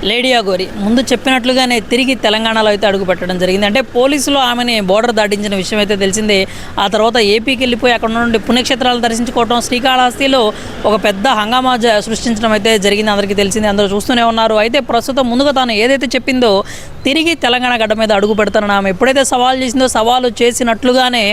Lady Aghori ముందు చెప్పినట్లుగానే తిరిగి తెలంగాణలో అయితే అడుగుపెట్టడం జరిగింది. అంటే పోలీసులు ఆమెని బోర్డర్ దాటించిన విషయం అయితే తెలిసిందే. ఆ తర్వాత ఏపీకి వెళ్ళిపోయి అక్కడ నుండి పుణ్యక్షేత్రాలు దర్శించుకోవడం, శ్రీకాళహస్తిలో ఒక పెద్ద హంగామా సృష్టించడం అయితే జరిగింది. అందరికీ తెలిసిందే, అందరూ చూస్తూనే ఉన్నారు. అయితే ప్రస్తుతం ముందుగా తాను ఏదైతే చెప్పిందో తిరిగి తెలంగాణ గడ్డ మీద అడుగు పెడతానని ఆమె ఎప్పుడైతే సవాల్ చేసిందో సవాలు చేసినట్లుగానే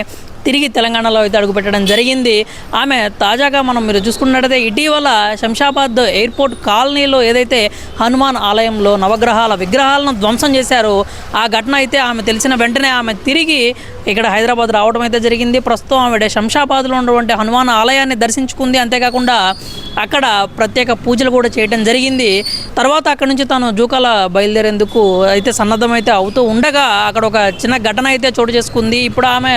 తిరిగి తెలంగాణలో అయితే అడుగుపెట్టడం జరిగింది. ఆమె తాజాగా మీరు చూసుకున్నట్టయితే ఇటీవల శంషాబాద్ ఎయిర్పోర్ట్ కాలనీలో ఏదైతే హనుమాన్ ఆలయంలో నవగ్రహాల విగ్రహాలను ధ్వంసం చేశారో ఆ ఘటన అయితే ఆమె తెలిసిన వెంటనే ఆమె తిరిగి ఇక్కడ హైదరాబాద్ రావడం అయితే జరిగింది. ప్రస్తుతం ఆవిడ శంషాబాద్లో ఉన్నటువంటి హనుమాన్ ఆలయాన్ని దర్శించుకుంది. అంతేకాకుండా అక్కడ ప్రత్యేక పూజలు కూడా చేయడం జరిగింది. తర్వాత అక్కడ నుంచి తాను జూకాల బయలుదేరేందుకు అయితే సన్నద్ధమైతే అవుతూ ఉండగా అక్కడ ఒక చిన్న ఘటన అయితే చోటు చేసుకుంది. ఇప్పుడు ఆమె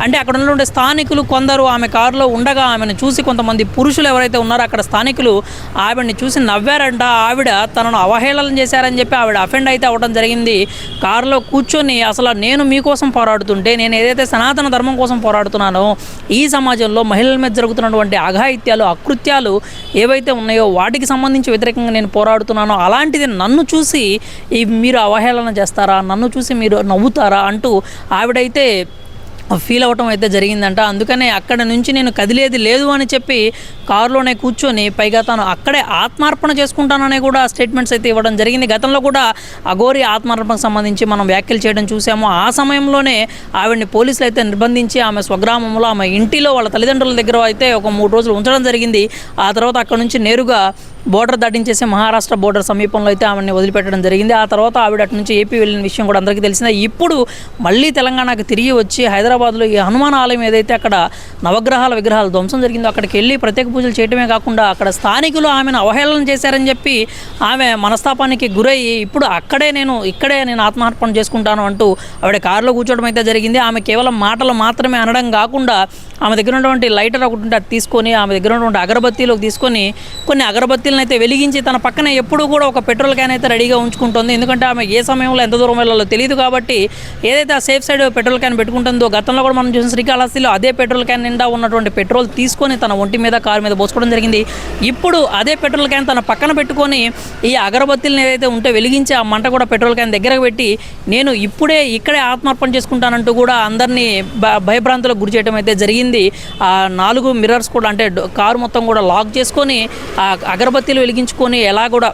అంటే అక్కడ ఉన్నటువంటి స్థానికులు కొందరు ఆమె కారులో ఉండగా ఆమెను చూసి కొంతమంది పురుషులు ఎవరైతే ఉన్నారో అక్కడ స్థానికులు ఆవిడని చూసి నవ్వారంట. ఆవిడ తనను అవహేళన చేశారని చెప్పి ఆవిడ అఫెండ్ అయితే అవ్వడం జరిగింది. కారులో కూర్చొని అసలు నేను మీకోసం పోరాడుతుంటే, నేను ఏదైతే సనాతన ధర్మం కోసం పోరాడుతున్నానో ఈ సమాజంలో మహిళల మీద జరుగుతున్నటువంటి అఘాయిత్యాలు, అకృత్యాలు ఏవైతే ఉన్నాయో వాటికి సంబంధించి వ్యతిరేకంగా నేను పోరాడుతున్నానో అలాంటిది నన్ను చూసి మీరు అవహేళన చేస్తారా, నన్ను చూసి మీరు నవ్వుతారా అంటూ ఆవిడైతే ఫీల్ అవ్వటం అయితే జరిగిందంట. అందుకనే అక్కడ నుంచి నేను కదిలేది లేదు అని చెప్పి కారులోనే కూర్చొని పైగా తాను అక్కడే ఆత్మార్పణ చేసుకుంటానని కూడా స్టేట్మెంట్స్ అయితే ఇవ్వడం జరిగింది. గతంలో కూడా అఘోరి ఆత్మార్పణకు సంబంధించి మనం వ్యాఖ్యలు చేయడం చూసాము. ఆ సమయంలోనే ఆవిడని పోలీసులు అయితే నిర్బంధించి ఆమె స్వగ్రామంలో ఆమె ఇంటిలో వాళ్ళ తల్లిదండ్రుల దగ్గర అయితే ఒక 3 రోజులు ఉంచడం జరిగింది. ఆ తర్వాత అక్కడ నుంచి నేరుగా బోర్డర్ దాటించేసి మహారాష్ట్ర బోర్డర్ సమీపంలో అయితే ఆవిడని వదిలిపెట్టడం జరిగింది. ఆ తర్వాత ఆవిడ అటు నుంచి ఏపీ వెళ్ళిన విషయం కూడా అందరికీ తెలిసిందే. ఇప్పుడు మళ్ళీ తెలంగాణకు తిరిగి వచ్చి హైదరాబాద్లో ఈ హనుమాన్ ఆలయం ఏదైతే అక్కడ నవగ్రహాల విగ్రహాలు ధ్వంసం జరిగిందో అక్కడికి వెళ్ళి ప్రత్యేక పూజలు చేయడమే కాకుండా అక్కడ స్థానికులు ఆమెను అవహేళన చేశారని చెప్పి ఆమె మనస్తాపానికి గురయ్యి ఇప్పుడు ఇక్కడే నేను ఆత్మార్పణ చేసుకుంటాను అంటూ ఆవిడ కారులో కూర్చోవడం అయితే జరిగింది. ఆమె కేవలం మాటలు మాత్రమే అనడం కాకుండా ఆమె దగ్గర ఉన్నటువంటి లైటర్ ఒకటి ఉంటే అది తీసుకొని ఆమె దగ్గర ఉన్నటువంటి అగరబత్తీలోకి తీసుకొని కొన్ని అగరబత్తీలను అయితే వెలిగించి తన పక్కన ఎప్పుడూ కూడా ఒక పెట్రోల్ క్యాన్ అయితే రెడీగా ఉంచుకుంటుంది. ఎందుకంటే ఆమె ఏ సమయంలో ఎంత దూరం వెళ్ళాలో తెలియదు కాబట్టి ఏదైతే ఆ సేఫ్ సైడ్ పెట్రోల్ క్యాన్ పెట్టుకుంటుందో గతంలో కూడా మనం చూసిన శ్రీకాళహస్తిలో అదే పెట్రోల్ క్యాన్ నిండా ఉన్నటువంటి పెట్రోల్ తీసుకొని తన ఒంటి మీద కారు మీద పోసుకోవడం జరిగింది. ఇప్పుడు అదే పెట్రోల్ క్యాన్ తన పక్కన పెట్టుకొని ఈ అగరబత్తీలను ఏదైతే ఉంటే వెలిగించి ఆ మంట కూడా పెట్రోల్ క్యాన్ దగ్గరకు పెట్టి నేను ఇక్కడే ఆత్మార్పణ చేసుకుంటానంటూ కూడా అందరినీ భయభ్రాంతులకు గురి చేయడం అయితే జరిగింది. ఆ 4 మిర్రర్స్ కూడా అంటే కారు మొత్తం కూడా లాక్ చేసుకొని ఆ అగరబత్తీలు వెలిగించుకొని ఎలా కూడా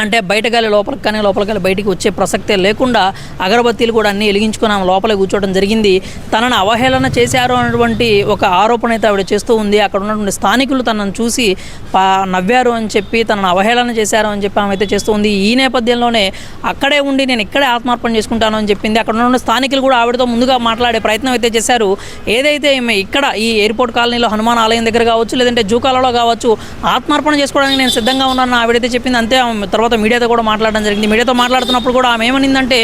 అంటే బయట గాలి లోపలికి కానీ లోపలికి గాలి బయటికి వచ్చే ప్రసక్తే లేకుండా అగరబత్తీలు కూడా అన్నీ వెలిగించుకొని ఆమె లోపలే కూర్చోవడం జరిగింది. తనను అవహేళన చేశారు అన్నటువంటి ఒక ఆరోపణ అయితే ఆవిడ చేస్తూ ఉంది. అక్కడ ఉన్నటువంటి స్థానికులు తనను చూసి నవ్వారు అని చెప్పి తనను అవహేళన చేశారు అని చెప్పి ఆమె అయితే చేస్తూ ఉంది. ఈ నేపథ్యంలోనే అక్కడే ఉండి నేను ఇక్కడే ఆత్మార్పణ చేసుకుంటాను అని చెప్పింది. అక్కడ ఉన్న స్థానికులు కూడా ఆవిడతో ముందుగా మాట్లాడే ప్రయత్నం అయితే చేశారు. ఏదైతే ఈమె ఇక్కడ ఈ ఎయిర్పోర్ట్ కాలనీలో హనుమాన్ ఆలయం దగ్గర కావచ్చు లేదంటే జూకాలలో కావచ్చు ఆత్మార్పణ చేసుకోవడానికి నేను సిద్ధంగా ఉన్నానని ఆవిడైతే చెప్పింది. అంతే తర్వాత మీడియాతో కూడా మాట్లాడడం జరిగింది. మీడియాతో మాట్లాడుతున్నప్పుడు కూడా ఆమె ఏమనిందంటే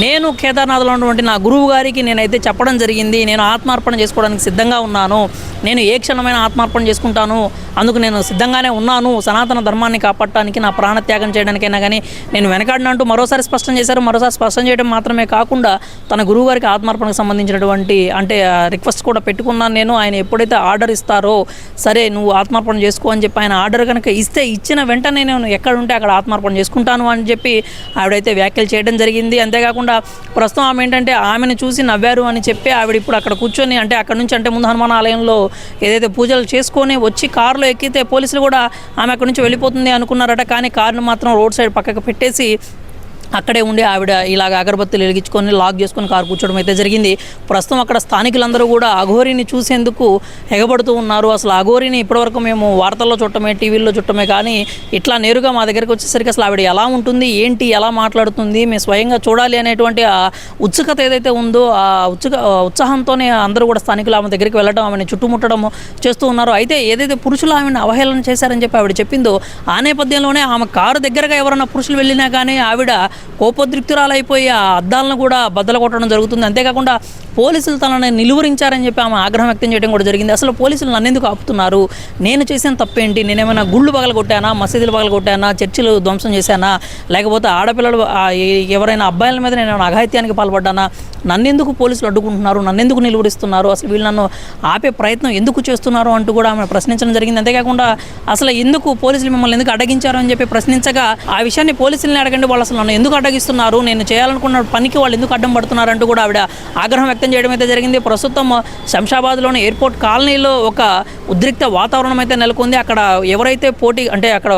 నేను కేదార్నాథ్లో ఉన్నటువంటి నా గురువు గారికి నేనైతే చెప్పడం జరిగింది, నేను ఆత్మార్పణ చేసుకోవడానికి సిద్ధంగా ఉన్నాను, నేను ఏ క్షణమైన ఆత్మార్పణ చేసుకుంటాను, అందుకు నేను సిద్ధంగానే ఉన్నాను, సనాతన ధర్మాన్ని కాపాడటానికి నా ప్రాణత్యాగం చేయడానికైనా కానీ నేను వెనకాడినంటూ మరోసారి స్పష్టం చేశారు. మరోసారి స్పష్టం చేయడం మాత్రమే కాకుండా తన గురువు గారికి ఆత్మార్పణకు సంబంధించినటువంటి అంటే రిక్వెస్ట్ కూడా పెట్టుకున్నాను నేను. ఆయన ఎప్పుడైతే ఆర్డర్ ఇస్తారో సరే నువ్వు ఆత్మార్పణ చేసుకో అని చెప్పి ఆయన ఆర్డర్ కనుక ఇచ్చిన వెంటనే నేను ఎక్కడ ఉంటే అక్కడ ఆత్మార్పణ చేసుకుంటాను అని చెప్పి ఆవిడైతే వ్యాఖ్యలు చేయడం జరిగింది. అంతేకాకుండా ప్రస్తుతం ఆమె ఏంటంటే ఆమెను చూసి నవ్వారు అని చెప్పి ఆవిడ ఇప్పుడు అక్కడ కూర్చొని అంటే అక్కడ నుంచి అంటే ముందు హనుమాన్ ఆలయంలో ఏదైతే పూజలు చేసుకొని వచ్చి కారులో ఎక్కితే పోలీసులు కూడా ఆమె అక్కడి నుంచి వెళ్ళిపోతుంది అనుకున్నారట. కానీ కారును మాత్రం రోడ్ సైడ్ పక్కకు పెట్టేసి అక్కడే ఉండి ఆవిడ ఇలాగ అగరబత్తులు వెలిగించుకొని లాక్ చేసుకొని కారు కూర్చోవడం అయితే జరిగింది. ప్రస్తుతం అక్కడ స్థానికులందరూ కూడా అఘోరిని చూసేందుకు ఎగబడుతూ ఉన్నారు. అసలు అఘోరిని ఇప్పటివరకు మేము వార్తల్లో చుట్టమే, టీవీల్లో చుట్టమే, కానీ ఇట్లా నేరుగా మా దగ్గరికి వచ్చేసరికి అసలు ఆవిడ ఎలా ఉంటుంది, ఏంటి, ఎలా మాట్లాడుతుంది, మేము స్వయంగా చూడాలి అనేటువంటి ఆ ఉత్సుకత ఏదైతే ఉందో ఆ ఉత్సాహంతోనే అందరూ కూడా స్థానికులు ఆమె దగ్గరికి వెళ్ళడం, ఆమెను చుట్టుముట్టడం చేస్తూ ఉన్నారు. అయితే ఏదైతే పురుషులు ఆమెను అవహేళన చేశారని చెప్పి ఆవిడ చెప్పిందో ఆ నేపథ్యంలోనే ఆమె కారు దగ్గరగా ఎవరైనా పురుషులు వెళ్ళినా కానీ ఆవిడ కోపోద్రిక్తురాలైపోయి ఆ అద్దాలను కూడా బద్దలు కొట్టడం జరుగుతుంది. అంతేకాకుండా పోలీసులు తనని నిలువరించారని చెప్పి ఆమె ఆగ్రహం వ్యక్తం చేయడం కూడా జరిగింది. అసలు పోలీసులు నన్ను ఎందుకు ఆపుతున్నారు, నేను చేసిన తప్పేంటి, నేనేమైనా గుళ్ళు పగలగొట్టానా, మసీదులు పగలగొట్టానా, చర్చిలు ధ్వంసం చేశానా, లేకపోతే ఆడపిల్లలు ఎవరైనా అబ్బాయిల మీద నేను అఘాయిత్యానికి పాల్పడ్డానా, నన్నెందుకు పోలీసులు అడ్డుకుంటున్నారు, నన్నెందుకు నిలువరిస్తున్నారు, అసలు వీళ్ళు నన్ను ఆపే ప్రయత్నం ఎందుకు చేస్తున్నారు అంటూ కూడా ఆమె ప్రశ్నించడం జరిగింది. అంతేకాకుండా అసలు ఎందుకు పోలీసులు మిమ్మల్ని ఎందుకు అడ్డగించారు అని చెప్పి ప్రశ్నించగా ఆ విషయాన్ని పోలీసుల్ని అడగండి, వాళ్ళు అసలు నన్ను ఎందుకు అడ్డగిస్తున్నారు, నేను చేయాలనుకున్న పనికి వాళ్ళు ఎందుకు అడ్డం పడుతున్నారు అంటూ కూడా ఆవిడ ఆగ్రహం వ్యక్తం చేయడం అయితే జరిగింది. ప్రస్తుతం శంషాబాద్లోని ఎయిర్పోర్ట్ కాలనీలో ఒక ఉద్రిక్త వాతావరణం అయితే నెలకొంది. అక్కడ ఎవరైతే అక్కడ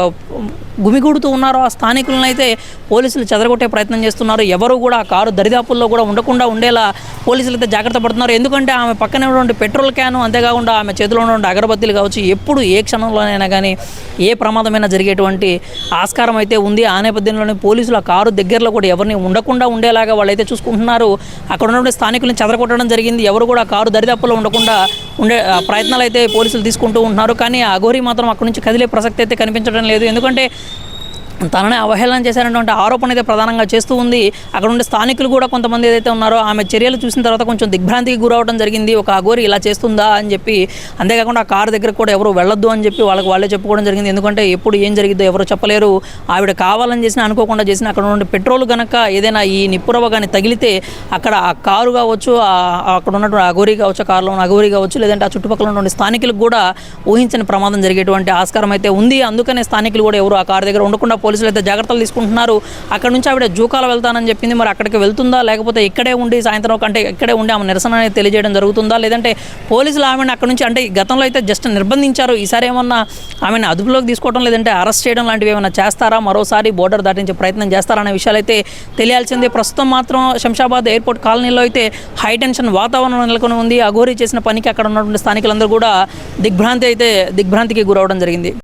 గుమిగూడుతూ ఉన్నారో ఆ స్థానికులను అయితే పోలీసులు చెదరగొట్టే ప్రయత్నం చేస్తున్నారు. ఎవరు కూడా ఆ కారు దరిదాపుల్లో కూడా ఉండకుండా ఉండేలా పోలీసులు అయితే జాగ్రత్త పడుతున్నారు. ఎందుకంటే ఆమె పక్కనే ఉన్నటువంటి పెట్రోల్ క్యాను, అంతేకాకుండా ఆమె చేతిలో ఉన్నటువంటి అగరబత్తీలు కావచ్చు, ఎప్పుడు ఏ క్షణంలోనైనా కానీ ఏ ప్రమాదమైనా జరిగేటువంటి ఆస్కారం అయితే ఉంది. ఆ నేపథ్యంలోనే పోలీసులు ఆ కారు దగ్గరలో కూడా ఎవరిని ఉండకుండా ఉండేలాగా వాళ్ళైతే చూసుకుంటున్నారు. అక్కడ ఉన్నటువంటి స్థానికులను చెదరగొట్టడం జరిగింది. ఎవరు కూడా ఆ కారు దరిదాపుల్లో ఉండకుండా ఉండే ప్రయత్నాలు అయితే పోలీసులు తీసుకుంటూ ఉంటున్నారు. కానీ ఆ అఘోరి మాత్రం అక్కడి నుంచి కదిలే ప్రసక్తి అయితే కనిపించడం లేదు. ఎందుకంటే తననే అవహేళన చేశారనేటువంటి ఆరోపణ అయితే ప్రధానంగా చేస్తూ ఉంది. అక్కడ ఉండే స్థానికులు కూడా కొంతమంది ఏదైతే ఉన్నారో ఆమె చర్యలు చూసిన తర్వాత కొంచెం దిగ్భ్రాంతికి గురవడం జరిగింది. ఒక అఘోరి ఇలా చేస్తుందా అని చెప్పి, అంతేకాకుండా ఆ కారు దగ్గర కూడా ఎవరు వెళ్ళొద్దు అని చెప్పి వాళ్ళే చెప్పుకోవడం జరిగింది. ఎందుకంటే ఎప్పుడు ఏం జరిగిద్దో ఎవరు చెప్పలేరు. ఆవిడ కావాలని చేసినా అనుకోకుండా చేసిన అక్కడ ఉండే పెట్రోల్ కనుక ఏదైనా ఈ నిప్పురవ కానీ తగిలితే అక్కడ ఆ కారు కావచ్చు, అక్కడ ఉన్నటువంటి అఘోరి కావచ్చు, కారులో ఉన్న అఘోరి కావచ్చు, లేదంటే ఆ చుట్టుపక్కల ఉన్నటువంటి స్థానికులకు కూడా ఊహించని ప్రమాదం జరిగేటువంటి ఆస్కారం అయితే ఉంది. అందుకనే స్థానికులు కూడా ఎవరు ఆ కారు దగ్గర ఉండకుండా పోలీసులు అయితే జాగ్రత్తలు తీసుకుంటున్నారు. అక్కడ నుంచి ఆవిడ జూకాల వెళ్తానని చెప్పింది. మరి అక్కడికి వెళ్తుందా, లేకపోతే ఇక్కడే ఉండి సాయంత్రం ఇక్కడే ఉండి ఆమె నిరసన అనేది తెలియజేయడం జరుగుతుందా, లేదంటే పోలీసులు ఆమెను అక్కడ నుంచి గతంలో అయితే జస్ట్ నిర్బంధించారు, ఈసారి ఏమన్నా ఆమెను అదుపులోకి తీసుకోవడం లేదంటే అరెస్ట్ చేయడం లాంటివి ఏమైనా చేస్తారా, మరోసారి బోర్డర్ దాటించే ప్రయత్నం చేస్తారా అనే విషయాలు అయితే తెలియాల్సిందే. ప్రస్తుతం మాత్రం శంషాబాద్ ఎయిర్పోర్ట్ కాలనీలో అయితే హై టెన్షన్ వాతావరణం నెలకొని ఉంది. అఘోరి చేసిన పనికి అక్కడ ఉన్నటువంటి స్థానికులందరూ కూడా దిగ్భ్రాంతికి గురవడం జరిగింది.